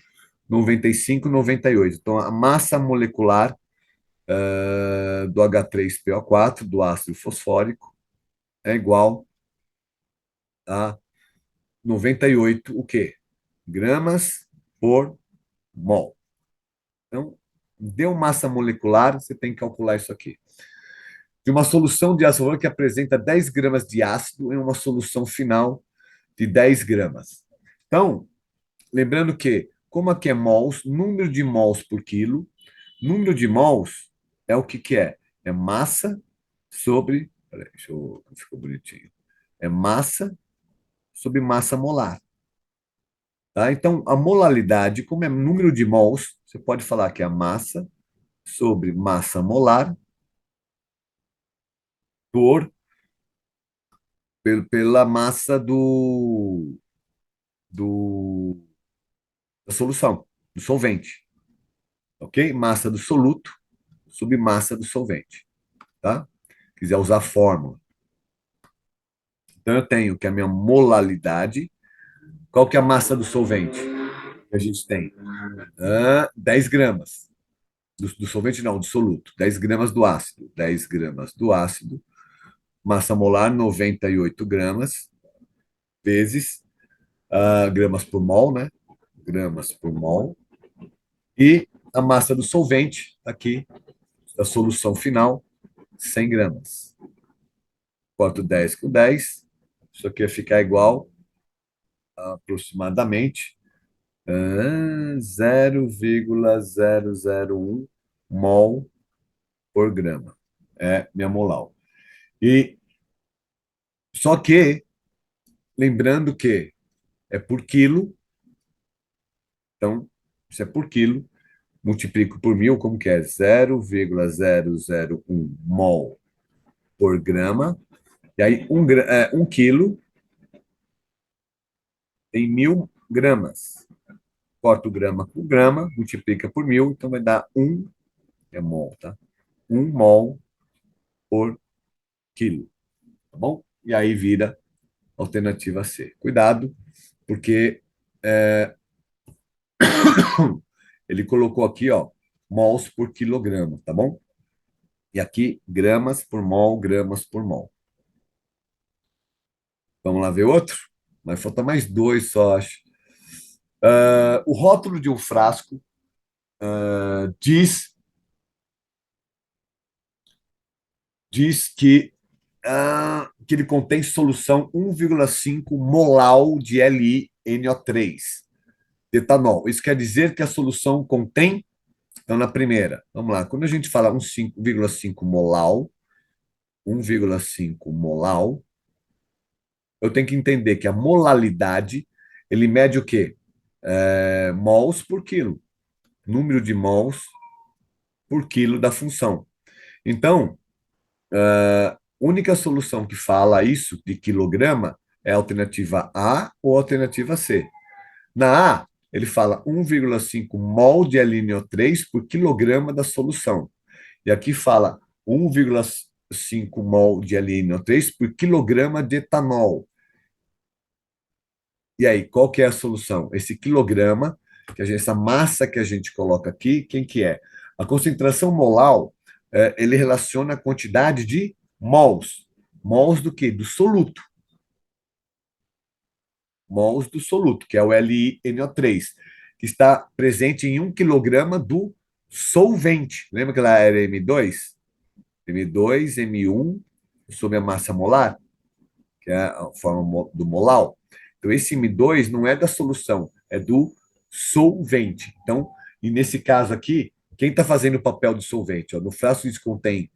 95, 98. Então, a massa molecular do H3PO4, do ácido fosfórico, é igual a 98, o quê? Gramas por mol. Então, deu massa molecular, você tem que calcular isso aqui. De uma solução de ácido que apresenta 10 gramas de ácido em uma solução final de 10 gramas. Então, lembrando que, como aqui é mols, número de mols por quilo, número de mols é o que, que é? É massa sobre. Peraí, deixa eu. Ficou bonitinho. É massa sobre massa molar. Tá? Então, a molalidade, como é número de mols, você pode falar que é a massa sobre massa molar por, pela massa do, da solução, do solvente. Ok? Massa do soluto sobre massa do solvente. Tá? Quiser usar fórmula. Então, eu tenho que a minha molalidade. Qual que é a massa do solvente que a gente tem? 10 gramas. Do solvente, não, do soluto. 10 gramas do ácido. 10 gramas do ácido. Massa molar, 98 gramas, vezes gramas por mol, né? Gramas por mol. E a massa do solvente, aqui, da solução final, 100 gramas. Corto 10 com 10. Isso aqui vai ficar igual a aproximadamente 0,001 mol por grama. É minha molar. E só que, lembrando que é por quilo, então, isso é por quilo, multiplico por 1.000, como que é? 0,001 mol por grama. E aí, um quilo tem 1.000 gramas. Corta o grama com grama, multiplica por 1.000, então vai dar 1, é mol, tá? 1 mol por quilo, tá bom? E aí vira alternativa C. Cuidado, porque ele colocou aqui, ó, mols por quilograma, tá bom? E aqui, gramas por mol, gramas por mol. Vamos lá ver outro? Mas falta mais dois só, acho. O rótulo de um frasco diz que ele contém solução 1,5 molal de LiNO3, de etanol. Isso quer dizer que a solução contém. Então, na primeira, vamos lá. Quando a gente fala 1,5 molal, 1,5 molal, eu tenho que entender que a molalidade, ele mede o quê? Mols por quilo. Número de mols por quilo da função. Então, a única solução que fala isso de quilograma é a alternativa A ou a alternativa C. Na A, ele fala 1,5 mol de LNO3 por quilograma da solução. E aqui fala 1,5 mol de LNO3 por quilograma de etanol. E aí, qual que é a solução? Esse quilograma, essa massa que a gente coloca aqui, quem que é? A concentração molar, ele relaciona a quantidade de mols. Mols do quê? Do soluto. Mols do soluto, que é o LiNO3, que está presente em 1 quilograma do solvente. Lembra que ela era M2? M2, M1, sobre a massa molar, que é a forma do molar. Então, esse M2 não é da solução, é do solvente. Então, e nesse caso aqui, quem está fazendo o papel do solvente? Ó, no frasco isso contém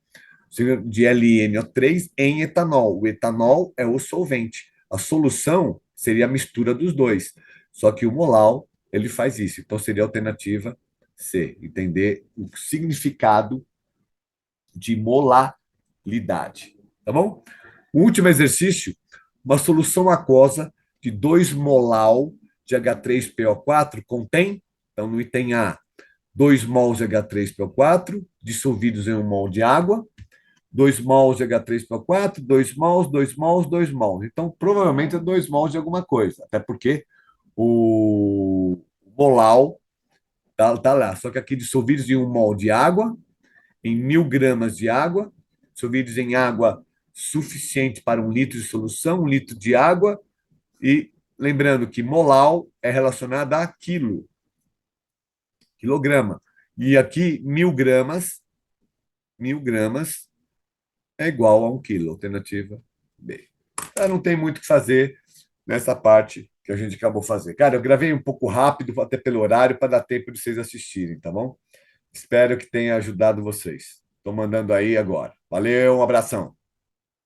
de LiNO3 em etanol. O etanol é o solvente. A solução seria a mistura dos dois. Só que o molar, ele faz isso. Então, seria a alternativa C. Entender o significado de molaridade. Tá bom? O último exercício, uma solução aquosa de 2 molar de H3PO4 contém, então no item A, 2 mols de H3PO4 dissolvidos em 1 mol de água, 2 mols de H3PO4, 2 mols, 2 mols, 2 mols. Então, provavelmente é 2 mols de alguma coisa, até porque o molar tá lá. Só que aqui dissolvidos em 1 mol de água, em 1.000 gramas de água, dissolvidos em água suficiente para 1 litro de solução, 1 litro de água, e lembrando que molar é relacionado a quilo, quilograma. E aqui, 1.000 gramas, 1.000 gramas é igual a 1 quilo, alternativa B. Então, não tem muito o que fazer nessa parte que a gente acabou fazer. Cara, eu gravei um pouco rápido, até pelo horário, para dar tempo de vocês assistirem, tá bom? Espero que tenha ajudado vocês. Estou mandando aí agora. Valeu, um abração.